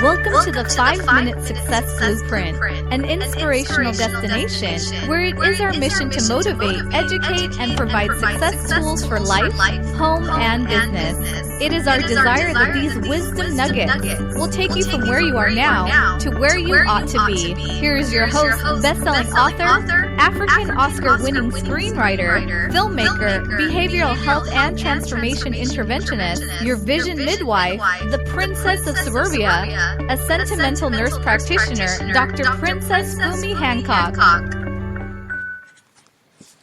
Welcome to the 5-Minute Success Blueprint, an inspirational destination where it is our mission to motivate, educate, and provide success tools for life, home, and business. It is our desire that these wisdom nuggets will take you from where you are now to where you ought to be. Here is your host, best-selling author, African Oscar-winning screenwriter, filmmaker, behavioral health and transformation interventionist, your vision midwife, the Princess of Suburbia, a sentimental nurse practitioner, Dr. Princess Fumi Hancock.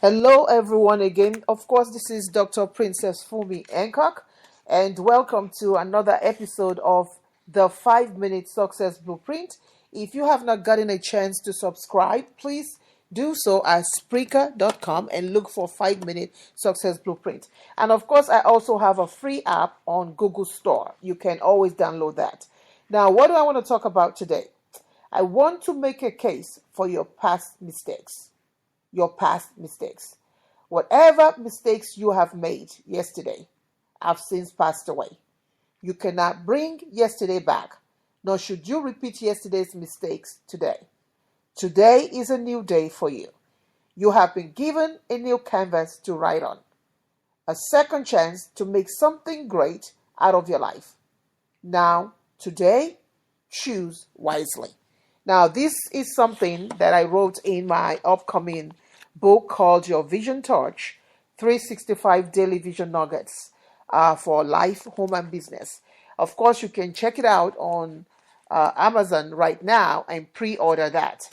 Hello everyone again. Of course, this is Dr. Princess Fumi Hancock, and welcome to another episode of the 5-Minute Success Blueprint. If you have not gotten a chance to subscribe, please do so at Spreaker.com and look for 5-Minute Success Blueprint. And of course, I also have a free app on Google Store. You can always download that. Now, what do I want to talk about today? I want to make a case for your past mistakes. Your past mistakes. Whatever mistakes you have made yesterday have since passed away. You cannot bring yesterday back, nor should you repeat yesterday's mistakes today. Today is a new day for you. You have been given a new canvas to write on, a second chance to make something great out of your life. Now, today, choose wisely. Now, this is something that I wrote in my upcoming book called Your Vision Torch, 365 Daily Vision Nuggets for Life, Home, and Business. Of course, you can check it out on Amazon right now and pre-order that.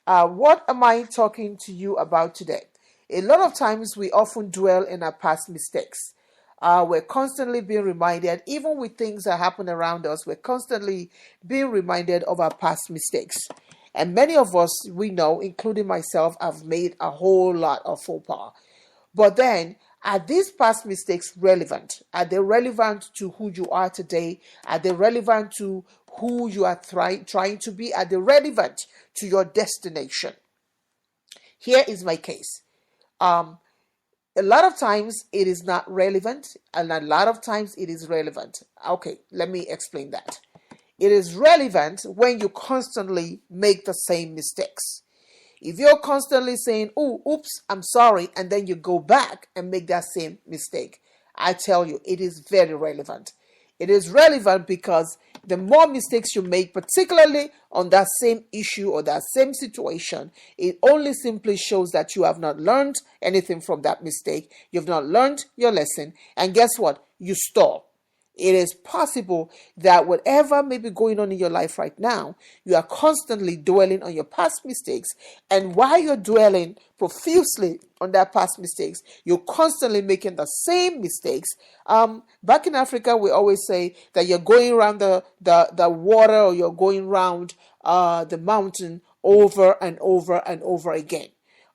What am I talking to you about today? A lot of times we often dwell in our past mistakes. We're constantly being reminded, even with things that happen around us, we're constantly being reminded of our past mistakes. And many of us, we know, including myself, have made a whole lot of faux pas. But then, are these past mistakes relevant? Are they relevant to who you are today? Are they relevant to who you are trying to be? Are they relevant to your destination? Here is my case. A lot of times it is not relevant, and a lot of times it is relevant. Okay, let me explain that. It is relevant when you constantly make the same mistakes. If you're constantly saying, "Oh, oops, I'm sorry," and then you go back and make that same mistake, I tell you, it is very relevant. It is relevant because the more mistakes you make, particularly on that same issue or that same situation, it only simply shows that you have not learned anything from that mistake. You've not learned your lesson. And guess what? You stall. It is possible that whatever may be going on in your life right now, you are constantly dwelling on your past mistakes. And while you're dwelling profusely on that past mistakes, you're constantly making the same mistakes. Back in Africa, we always say that you're going around the water, or you're going around the mountain over and over and over again.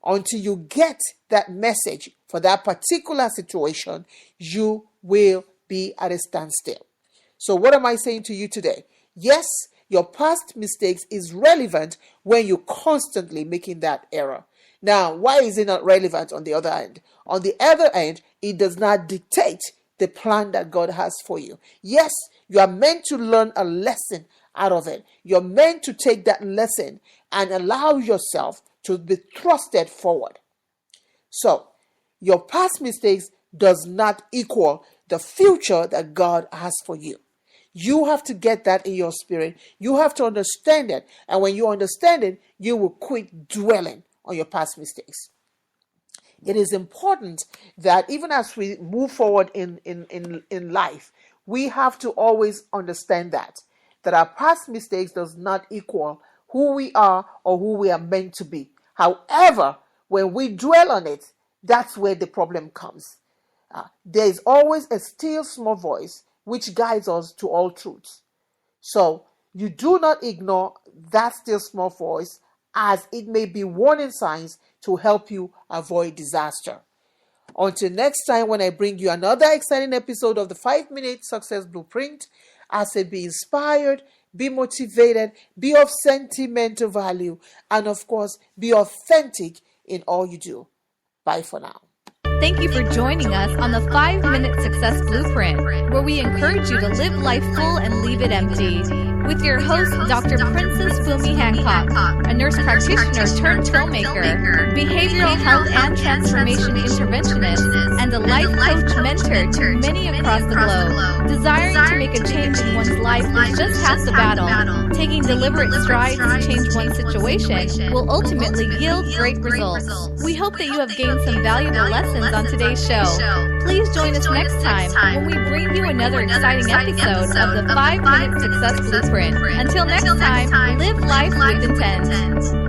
Until you get that message for that particular situation, you will be at a standstill. So what am I saying to you today? Yes, your past mistakes is relevant when you're constantly making that error. Now, why is it not relevant on the other end? On the other end, it does not dictate the plan that God has for you. Yes, you are meant to learn a lesson out of it. You're meant to take that lesson and allow yourself to be thrusted forward. So, your past mistakes does not equal the future that God has for you. You have to get that in your spirit. You have to understand it. And when you understand it, you will quit dwelling on your past mistakes. It is important that even as we move forward in life, we have to always understand that our past mistakes does not equal who we are or who we are meant to be. However, when we dwell on it, that's where the problem comes. There is always a still small voice which guides us to all truths. So you do not ignore that still small voice, as it may be warning signs to help you avoid disaster. Until next time, when I bring you another exciting episode of the 5-Minute Success Blueprint, I say be inspired, be motivated, be of sentimental value, and of course, be authentic in all you do. Bye for now. Thank you for joining us on the 5-Minute Success Blueprint, where we encourage you to live life full and leave it empty. with your host, Dr. Princess Fumi Hancock, a nurse practitioner turned filmmaker, behavioral health and transformation interventionist, and a life coach mentor to many across the globe. Desiring to make a change in one's life is just half the battle. Taking deliberate strides to change one's situation will ultimately yield great results. We hope that you have gained some valuable lessons on today's show. Please join us next time when we bring you another exciting episode of the 5-Minute Success Blueprint. Until next time, live life with intent.